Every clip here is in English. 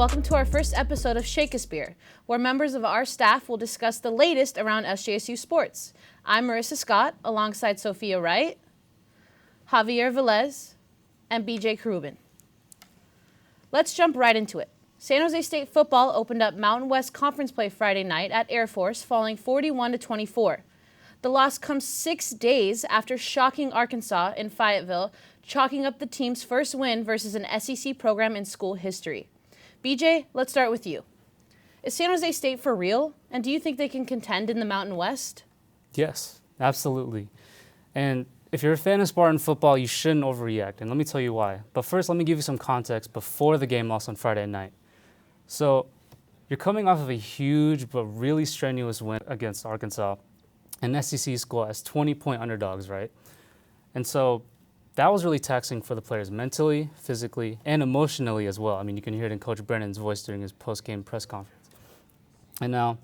welcome to our first episode of Shakespeare, where members of our staff will discuss the latest around SJSU Sports. I'm Marissa Scott, alongside Sofia Wright, Javier Velez, and BJ Querubin. Let's jump right into it. San Jose State football opened up Mountain West Conference play Friday night at Air Force, falling 41-24. The loss comes 6 days after shocking Arkansas in Fayetteville, chalking up the team's first win versus an SEC program in school history. BJ, let's start with you. Is San Jose State for real? And do you think they can contend in the Mountain West? Yes, absolutely. And if you're a fan of Spartan football, you shouldn't overreact, and let me tell you why. But first, let me give you some context before the game loss on Friday night. So, you're coming off of a huge but really strenuous win against Arkansas, an SEC school as 20-point underdogs, right? And so, that was really taxing for the players mentally, physically, and emotionally as well. I mean, you can hear it in Coach Brennan's voice during his post-game press conference. And now,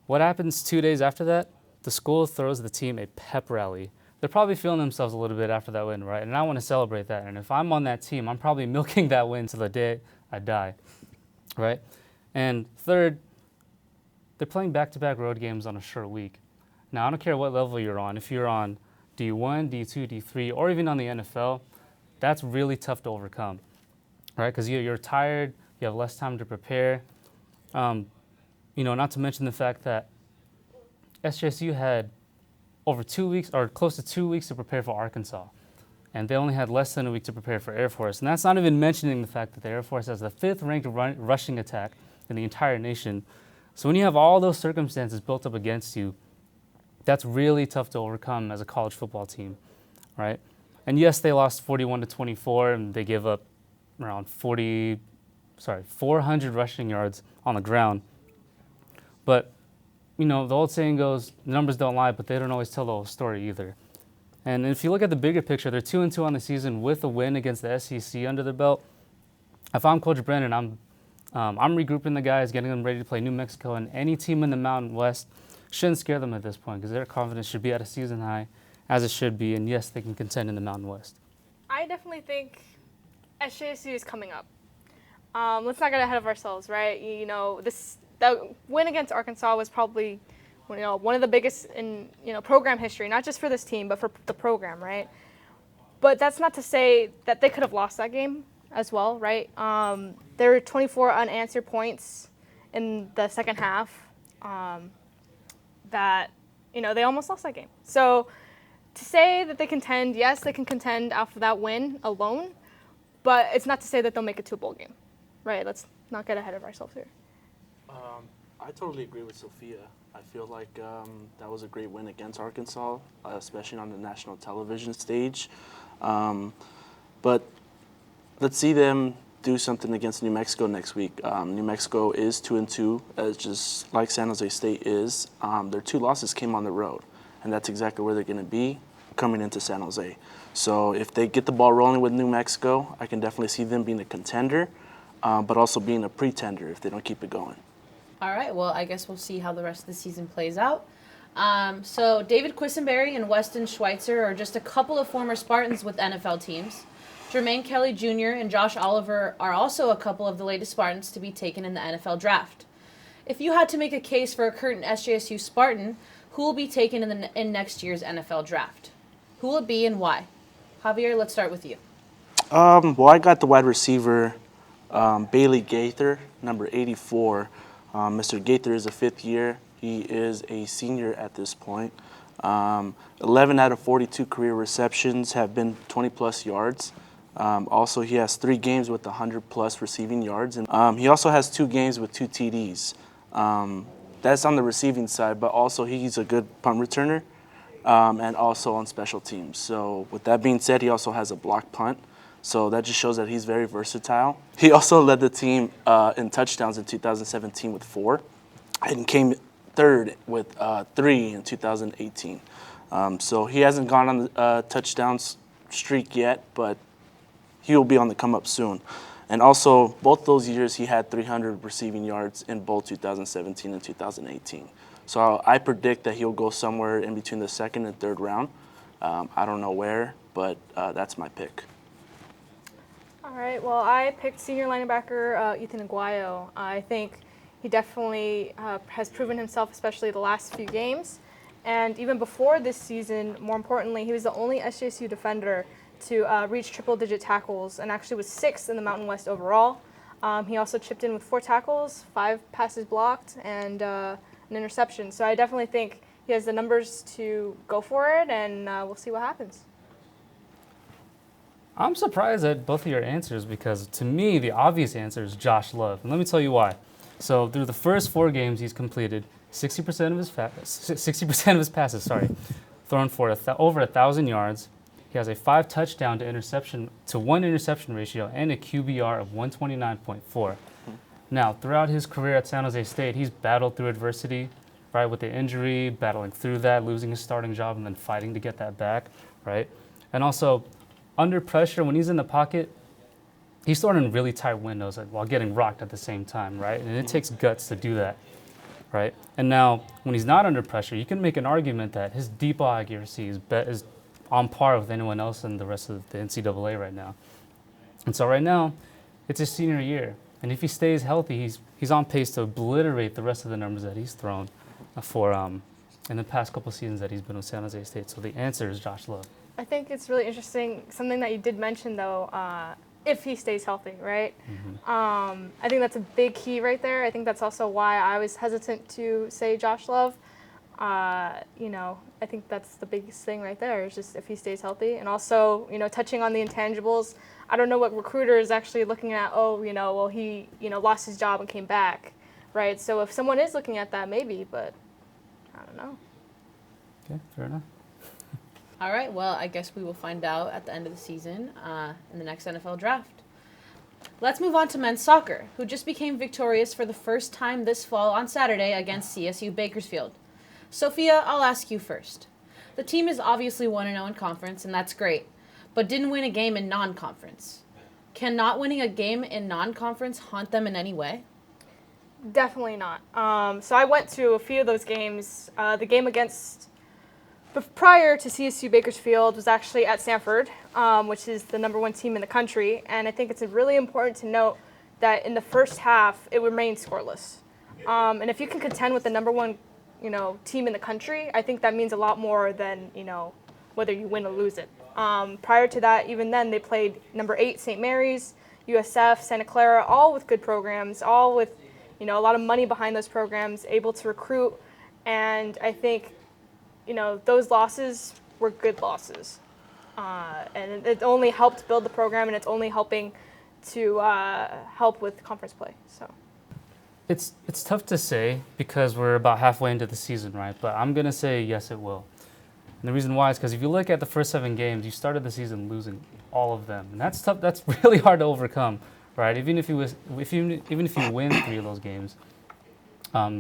what happens 2 days after that? The school throws the team a pep rally. They're probably feeling themselves a little bit after that win, right? And I want to celebrate that. And if I'm on that team, I'm probably milking that win till the day I die, right? And third, they're playing back-to-back road games on a short week. Now, I don't care what level you're on. If you're on D1, D2, D3, or even on the NFL, that's really tough to overcome, right? Because you're tired, you have less time to prepare. Not to mention the fact that SJSU had over 2 weeks, or close to 2 weeks to prepare for Arkansas, and they only had less than a week to prepare for Air Force. And that's not even mentioning the fact that the Air Force has the 5th-ranked rushing attack in the entire nation. So when you have all those circumstances built up against you, that's really tough to overcome as a college football team, right? And yes, they lost 41-24, and they gave up around 400 rushing yards on the ground. But, the old saying goes, numbers don't lie, but they don't always tell the whole story either. And if you look at the bigger picture, they're 2-2 on the season with a win against the SEC under their belt. If I'm Coach Brennan, I'm regrouping the guys, getting them ready to play New Mexico, and any team in the Mountain West shouldn't scare them at this point because their confidence should be at a season high, as it should be, and yes, they can contend in the Mountain West. I definitely think SJSU is coming up. Let's not get ahead of ourselves, right? The win against Arkansas was probably one of the biggest in program history, not just for this team, but for the program, right? But that's not to say that they could have lost that game as well, right? There were 24 unanswered points in the second half. That they almost lost that game. So to say that they contend, yes, they can contend after that win alone, but it's not to say that they'll make it to a bowl game, right? Let's not get ahead of ourselves here. I totally agree with Sofia. I feel like that was a great win against Arkansas, especially on the national television stage. But let's see them do something against New Mexico next week. New Mexico is 2-2, just like San Jose State is. Their 2 losses came on the road, and that's exactly where they're going to be coming into San Jose. So if they get the ball rolling with New Mexico, I can definitely see them being a contender, but also being a pretender if they don't keep it going. All right, well, I guess we'll see how the rest of the season plays out. So David Quisenberry and Weston Schweitzer are just a couple of former Spartans with NFL teams. Jermaine Kelly Jr. and Josh Oliver are also a couple of the latest Spartans to be taken in the NFL draft. If you had to make a case for a current SJSU Spartan, who will be taken in next year's NFL draft? Who will it be and why? Javier, let's start with you. Well, I got the wide receiver, Bailey Gaither, number 84. Mr. Gaither is a 5th year. He is a senior at this point. 11 out of 42 career receptions have been 20-plus yards. Also, he has 3 games with 100-plus receiving yards. And he also has 2 games with 2 TDs. That's on the receiving side, but also he's a good punt returner and also on special teams. So with that being said, he also has a blocked punt. So that just shows that he's very versatile. He also led the team in touchdowns in 2017 with 4 and came 3rd with 3 in 2018. So he hasn't gone on the touchdowns streak yet, but he will be on the come up soon. And also, both those years, he had 300 receiving yards in both 2017 and 2018. So I predict that he'll go somewhere in between the 2nd and 3rd round. I don't know where, but that's my pick. All All right. Well, I picked senior linebacker Ethan Aguayo. I think he definitely has proven himself, especially the last few games. And even before this season, more importantly, he was the only SJSU defender to reach triple-digit tackles and actually was 6th in the Mountain West overall. He also chipped in with 4 tackles, 5 passes blocked, and an interception. So I definitely think he has the numbers to go for it, and we'll see what happens. I'm surprised at both of your answers because to me, the obvious answer is Josh Love. And let me tell you why. So through the first 4 games he's completed, 60% of his passes, thrown for over 1,000 yards. He has a 5 touchdown to 1 interception ratio and a QBR of 129.4. Now, throughout his career at San Jose State, he's battled through adversity, right, with the injury, battling through that, losing his starting job, and then fighting to get that back, right? And also, under pressure, when he's in the pocket, he's throwing in really tight windows while getting rocked at the same time, right? And it takes guts to do that, right? And now, when he's not under pressure, you can make an argument that his deep ball accuracy is on par with anyone else in the rest of the NCAA right now. And so right now, it's his senior year. And if he stays healthy, he's on pace to obliterate the rest of the numbers that he's thrown for in the past couple seasons that he's been with San Jose State. So the answer is Josh Love. I think it's really interesting, something that you did mention, though, if he stays healthy, right? I think that's a big key right there. I think that's also why I was hesitant to say Josh Love. I think that's the biggest thing right there, is just if he stays healthy. And also, touching on the intangibles, I don't know what recruiter is actually looking at, he, lost his job and came back, right? So if someone is looking at that, maybe, but I don't know. Okay, fair enough. All right, well, I guess we will find out at the end of the season in the next NFL draft. Let's move on to men's soccer, who just became victorious for the first time this fall on Saturday against CSU Bakersfield. Sofia, I'll ask you first. The team is obviously 1-0 in conference, and that's great, but didn't win a game in non-conference. Can not winning a game in non-conference haunt them in any way? Definitely not. So I went to a few of those games. The game prior to CSU Bakersfield was actually at Stanford, which is the #1 team in the country. And I think it's really important to note that in the first half, it remained scoreless. And if you can contend with the #1, team in the country, I think that means a lot more than, whether you win or lose it. Prior to that, even then, they played #8 St. Mary's, USF, Santa Clara, all with good programs, all with, a lot of money behind those programs, able to recruit. And I think those losses were good losses. And it only helped build the program, and it's only helping to help with conference play. So It's tough to say because we're about halfway into the season, right? But I'm going to say yes, it will. And the reason why is because if you look at the first 7 games, you started the season losing all of them. And that's tough. That's really hard to overcome, right? Even if you win 3 of those games,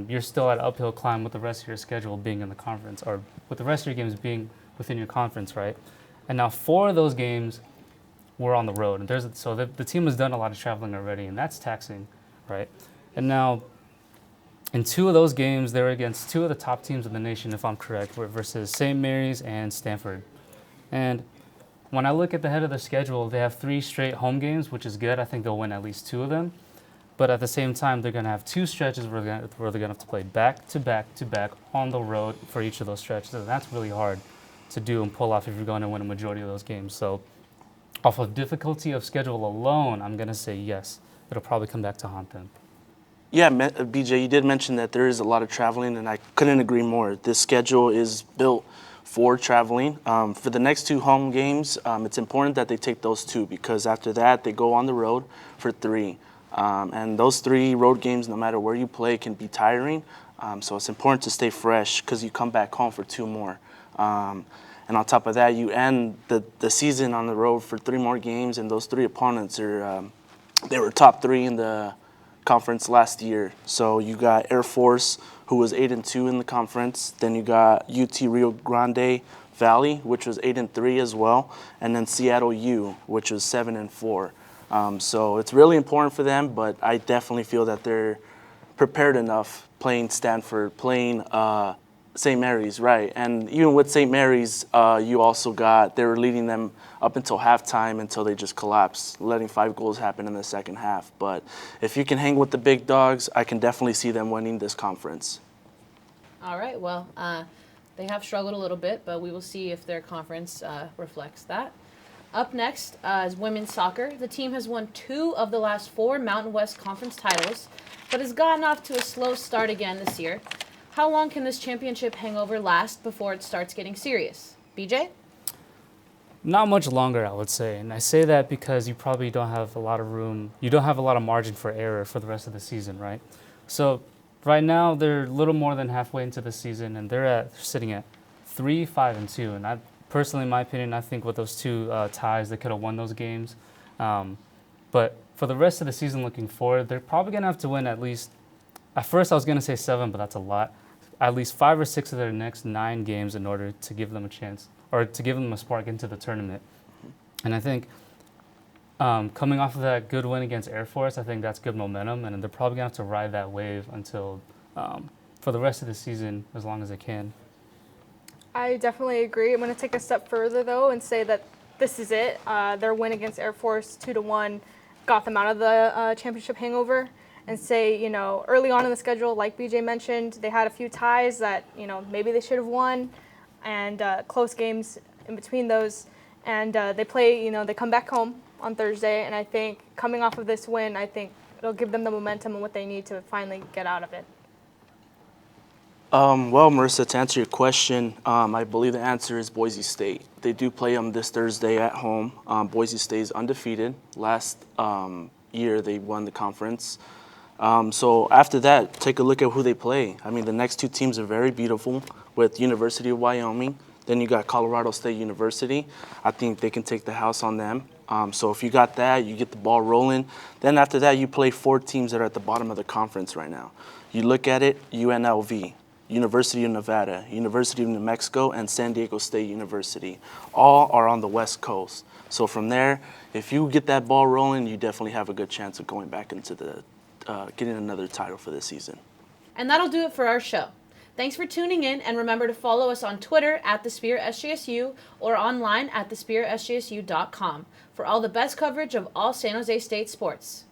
you're still at an uphill climb with the rest of your schedule being in the conference, or with the rest of your games being within your conference, right? And now 4 of those games were on the road. And so the team has done a lot of traveling already, and that's taxing, right? And now in 2 of those games, they were against 2 of the top teams in the nation, if I'm correct, versus St. Mary's and Stanford. And when I look at the head of their schedule, they have 3 straight home games, which is good. I think they'll win at least 2 of them. But at the same time, they're going to have 2 stretches where they're going to have to play back to back to back on the road for each of those stretches. And that's really hard to do and pull off if you're going to win a majority of those games. So off of difficulty of schedule alone, I'm going to say yes. It'll probably come back to haunt them. Yeah, BJ, you did mention that there is a lot of traveling, and I couldn't agree more. This schedule is built for traveling. For the next 2 home games, it's important that they take those 2 because after that, they go on the road for 3. And those 3 road games, no matter where you play, can be tiring. So it's important to stay fresh because you come back home for 2 more. And on top of that, you end the season on the road for 3 more games, and those 3 opponents they were top 3 in the conference last year. So you got Air Force, who was 8-2 in the conference. Then you got UT Rio Grande Valley, which was 8-3 as well, and then Seattle U, which was 7-4. So it's really important for them, but I definitely feel that they're prepared enough playing Stanford, playing St. Mary's, right. And even with St. Mary's, you also got, they were leading them up until halftime until they just collapsed, letting 5 goals happen in the second half. But if you can hang with the big dogs, I can definitely see them winning this conference. All right, well, they have struggled a little bit, but we will see if their conference reflects that. Up next is women's soccer. The team has won 2 of the last 4 Mountain West Conference titles, but has gotten off to a slow start again this year. How long can this championship hangover last before it starts getting serious? BJ? Not much longer, I would say. And I say that because you probably don't have a lot of room. You don't have a lot of margin for error for the rest of the season, right? So right now, they're a little more than halfway into the season, and they're sitting at 3-5-2. And I personally, in my opinion, I think with those 2 ties, they could have won those games. But for the rest of the season looking forward, they're probably going to have to win at least, at first I was going to say 7, but that's a lot. At least 5 or 6 of their next 9 games in order to give them a chance, or to give them a spark into the tournament. And I think coming off of that good win against Air Force, I think that's good momentum, and they're probably going to have to ride that wave until for the rest of the season, as long as they can. I definitely agree. I'm going to take a step further, though, and say that this is it. Their win against Air Force 2-1 got them out of the championship hangover. And say, you know, early on in the schedule, like BJ mentioned, they had a few ties that, you know, maybe they should have won, and close games in between those. And they play, you know, they come back home on Thursday, and I think coming off of this win, I think it'll give them the momentum and what they need to finally get out of it. Well, Marissa, to answer your question, I believe the answer is Boise State. They do play them this Thursday at home. Boise State is undefeated. Last year, they won the conference. So after that, take a look at who they play. I mean, the next 2 teams are very beautiful with University of Wyoming. Then you got Colorado State University. I think they can take the house on them. So if you got that, you get the ball rolling. Then after that, you play 4 teams that are at the bottom of the conference right now. You look at it, UNLV, University of Nevada, University of New Mexico, and San Diego State University. All are on the West Coast. So from there, if you get that ball rolling, you definitely have a good chance of going back into the getting another title for this season. And that'll do it for our show. Thanks for tuning in, and remember to follow us on Twitter @TheSpearSJSU or online at thespearSJSU.com for all the best coverage of all San Jose State sports.